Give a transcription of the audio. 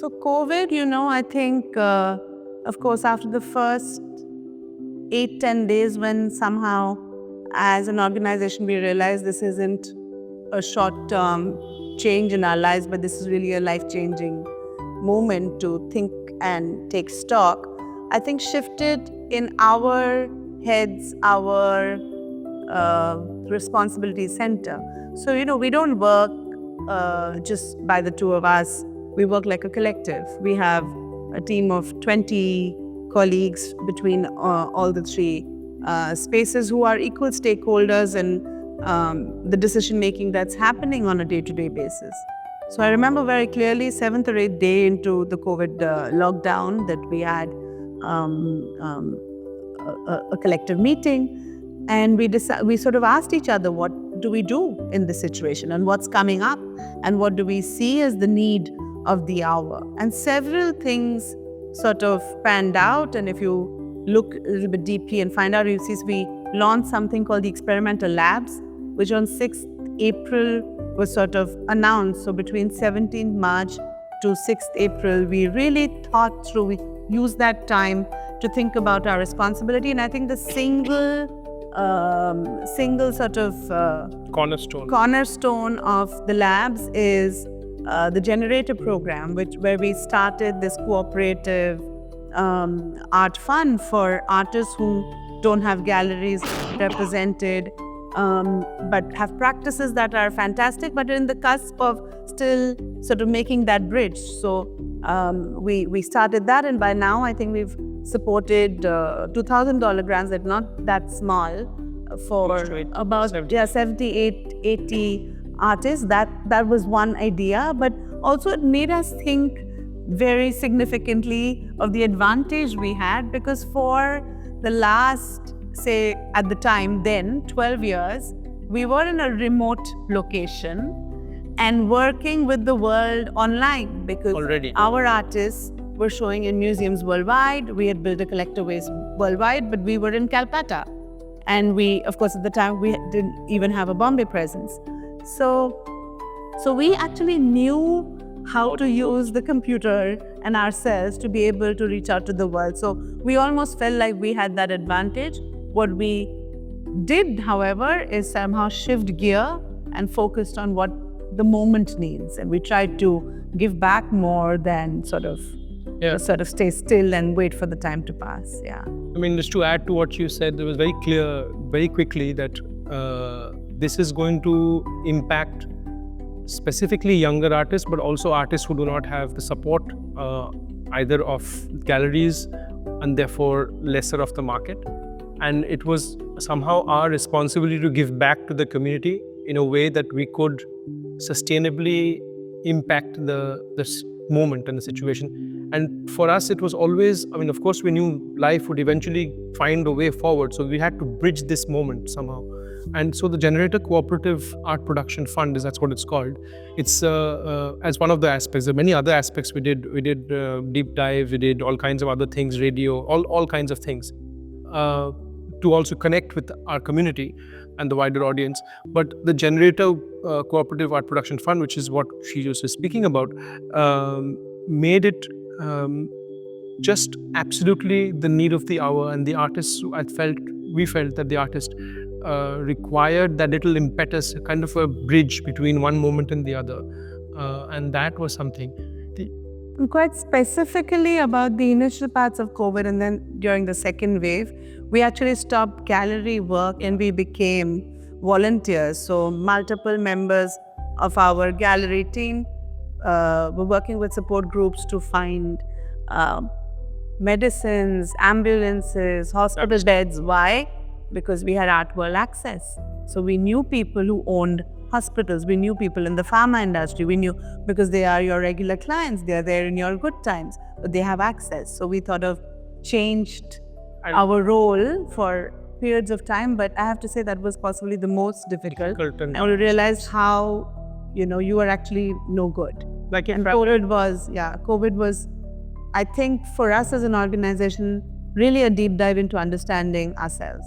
So COVID, I think, of course, after the first 8-10 days when somehow as an organization we realized this isn't a short-term change in our lives, but this is really a life-changing moment to think and take stock, I think shifted in our heads, our responsibility center. So, we don't work just by the two of us. We work like a collective. We have a team of 20 colleagues between all the three spaces who are equal stakeholders in the decision-making that's happening on a day-to-day basis. So I remember very clearly 7th or 8th day into the COVID lockdown that we had a collective meeting, and we sort of asked each other, what do we do in this situation and what's coming up and what do we see as the need of the hour? And several things sort of panned out, and if you look a little bit deeply and find out, you see we launched something called the Experimental Labs, which on 6th April was sort of announced. So between 17th March to 6th April, we really thought through, we used that time to think about our responsibility. And I think the single sort of cornerstone of the labs is the Generator program, where we started this cooperative art fund for artists who don't have galleries represented, but have practices that are fantastic, but are in the cusp of still sort of making that bridge. So we started that, and by now I think we've supported $2,000 grants that are not that small for about 78, 80 artists. That was one idea, but also it made us think very significantly of the advantage we had, because for the last, say at the time then, 12 years, we were in a remote location and working with the world online, because our artists were showing in museums worldwide. We had built a collector base worldwide, but we were in Calcutta. And we, of course, at the time, we didn't even have a Bombay presence. So we actually knew how to use the computer and ourselves to be able to reach out to the world. So we almost felt like we had that advantage. What we did, however, is somehow shift gear and focused on what the moment needs. And we tried to give back more than sort of stay still and wait for the time to pass. Yeah. I mean, just to add to what you said, it was very clear very quickly that this is going to impact specifically younger artists, but also artists who do not have the support either of galleries and therefore lesser of the market. And it was somehow our responsibility to give back to the community in a way that we could sustainably impact this moment and the situation. And for us, it was always, I mean, of course, we knew life would eventually find a way forward. So we had to bridge this moment somehow. And so the Generator Cooperative Art Production Fund, that's what it's called. It's as one of the aspects. There are many other aspects we did. We did deep dive, we did all kinds of other things, radio, all kinds of things to also connect with our community and the wider audience. But the Generator Cooperative Art Production Fund, which is what she was speaking about, made it just absolutely the need of the hour, and the artists, we felt that the artist required that little impetus, kind of a bridge between one moment and the other, and that was something. Quite specifically about the initial parts of COVID, and then during the second wave, we actually stopped gallery work and we became volunteers. So multiple members of our gallery team were working with support groups to find medicines, ambulances, hospital beds. Why? Because we had Art World access. So we knew people who owned hospitals, we knew people in the pharma industry, we knew because they are your regular clients, they are there in your good times, but they have access. So we thought of changed our role for periods of time, but I have to say that was possibly the most difficult. And we realized how, you are actually no good. And COVID was, I think for us as an organization, really a deep dive into understanding ourselves.